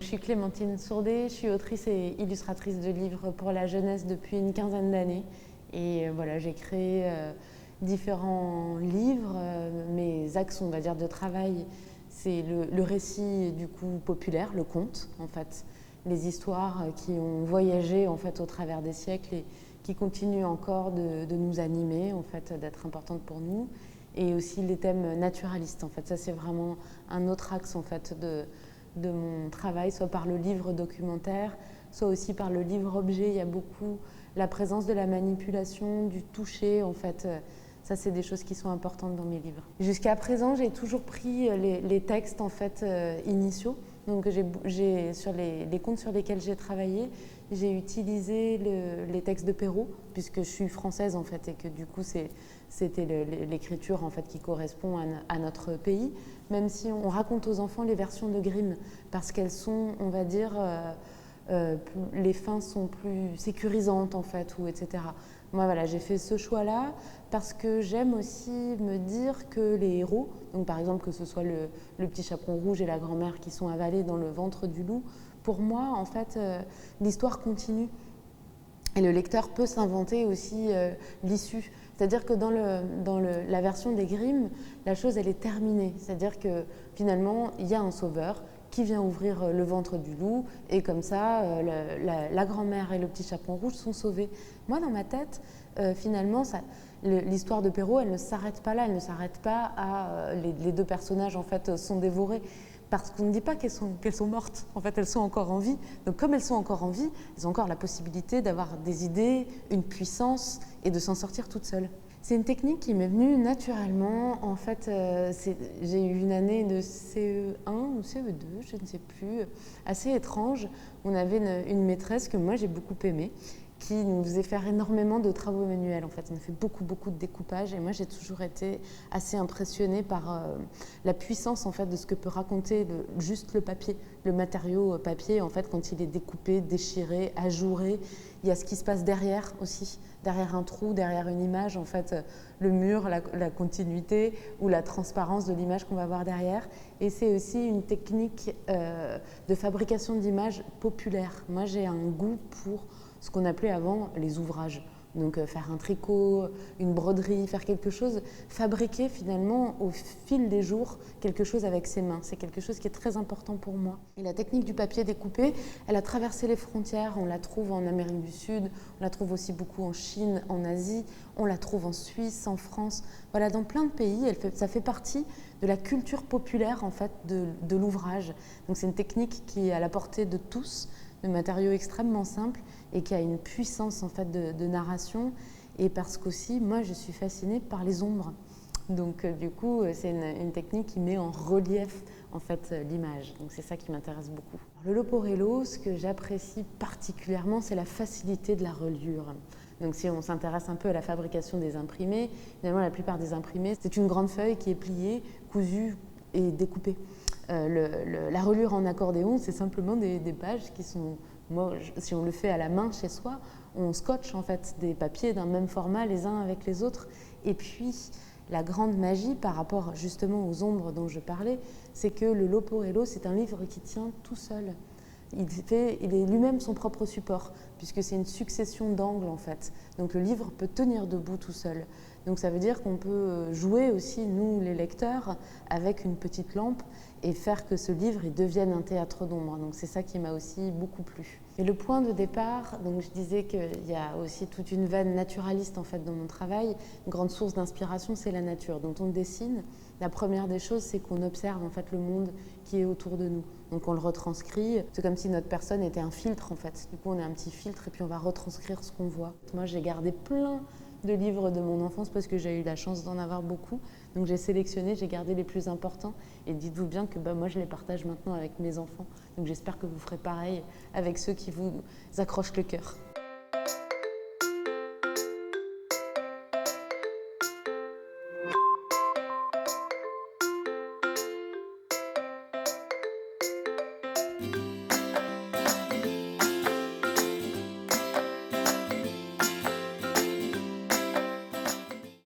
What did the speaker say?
je suis Clémentine Sourdet, je suis autrice et illustratrice de livres pour la jeunesse depuis une quinzaine d'années. Et voilà, j'ai créé différents livres. Mes axes, on va dire, de travail, c'est le récit du coup populaire, le conte en fait, les histoires qui ont voyagé en fait au travers des siècles et qui continuent encore de nous animer, en fait, d'être importantes pour nous. Et aussi les thèmes naturalistes. En fait, ça c'est vraiment un autre axe en fait de mon travail, soit par le livre documentaire, soit aussi par le livre-objet. Il y a beaucoup la présence de la manipulation, du toucher, en fait. Ça, c'est des choses qui sont importantes dans mes livres. Jusqu'à présent, j'ai toujours pris les textes en fait, initiaux. Donc, sur les contes sur lesquels j'ai travaillé, j'ai utilisé les textes de Perrault, puisque je suis française en fait, et que du coup, c'était l'écriture en fait, qui correspond à notre pays, même si on raconte aux enfants les versions de Grimm, parce qu'elles sont, on va dire, les fins sont plus sécurisantes en fait, ou etc. Moi, voilà, j'ai fait ce choix-là parce que j'aime aussi me dire que les héros, donc par exemple que ce soit le petit chaperon rouge et la grand-mère qui sont avalés dans le ventre du loup, pour moi, en fait, l'histoire continue. Et le lecteur peut s'inventer aussi l'issue. C'est-à-dire que dans la version des Grimm, la chose, elle est terminée. C'est-à-dire que finalement, il y a un sauveur qui vient ouvrir le ventre du loup et comme ça, la grand-mère et le petit chaperon rouge sont sauvés. Moi, dans ma tête, finalement, l'histoire de Perrault, elle ne s'arrête pas là. Elle ne s'arrête pas à les deux personnages, en fait, sont dévorés. Parce qu'on ne dit pas qu'elles sont mortes, en fait elles sont encore en vie. Donc comme elles sont encore en vie, elles ont encore la possibilité d'avoir des idées, une puissance et de s'en sortir toutes seules. C'est une technique qui m'est venue naturellement. En fait, j'ai eu une année de CE1 ou CE2, je ne sais plus, assez étrange. On avait une maîtresse que moi j'ai beaucoup aimée, qui nous faisait faire énormément de travaux manuels. En fait, on a fait beaucoup de découpage et moi j'ai toujours été assez impressionnée par la puissance en fait de ce que peut raconter juste le papier, le matériau papier en fait quand il est découpé, déchiré, ajouré. Il y a ce qui se passe derrière aussi, derrière un trou, derrière une image en fait, le mur, la continuité ou la transparence de l'image qu'on va voir derrière. Et c'est aussi une technique de fabrication d'images populaire. Moi j'ai un goût pour ce qu'on appelait avant les ouvrages. Donc faire un tricot, une broderie, faire quelque chose, fabriquer finalement au fil des jours quelque chose avec ses mains. C'est quelque chose qui est très important pour moi. Et la technique du papier découpé, elle a traversé les frontières. On la trouve en Amérique du Sud, on la trouve aussi beaucoup en Chine, en Asie, on la trouve en Suisse, en France. Voilà, dans plein de pays, ça fait partie de la culture populaire en fait de l'ouvrage. Donc c'est une technique qui est à la portée de tous, de matériaux extrêmement simples et qui a une puissance en fait de narration, et parce qu'aussi moi je suis fascinée par les ombres, donc du coup c'est une technique qui met en relief en fait l'image, donc c'est ça qui m'intéresse beaucoup. Le Leporello, ce que j'apprécie particulièrement, c'est la facilité de la reliure. Donc si on s'intéresse un peu à la fabrication des imprimés, finalement la plupart des imprimés, c'est une grande feuille qui est pliée, cousue et découpée. La reliure en accordéon, c'est simplement des pages qui sont, si on le fait à la main chez soi, on scotche en fait des papiers d'un même format les uns avec les autres. Et puis la grande magie par rapport justement aux ombres dont je parlais, c'est que le Leporello, c'est un livre qui tient tout seul. Il est lui-même son propre support, puisque c'est une succession d'angles en fait. Donc le livre peut tenir debout tout seul. Donc ça veut dire qu'on peut jouer aussi, nous les lecteurs, avec une petite lampe et faire que ce livre il devienne un théâtre d'ombre. Donc c'est ça qui m'a aussi beaucoup plu. Et le point de départ, donc je disais qu'il y a aussi toute une veine naturaliste en fait dans mon travail. Une grande source d'inspiration, c'est la nature. Donc on dessine. La première des choses, c'est qu'on observe en fait le monde qui est autour de nous. Donc on le retranscrit. C'est comme si notre personne était un filtre en fait. Du coup on est un petit filtre et puis on va retranscrire ce qu'on voit. Moi j'ai gardé plein de livres de mon enfance parce que j'ai eu la chance d'en avoir beaucoup. Donc j'ai sélectionné, j'ai gardé les plus importants et dites-vous bien que moi je les partage maintenant avec mes enfants. Donc j'espère que vous ferez pareil avec ceux qui vous accrochent le cœur.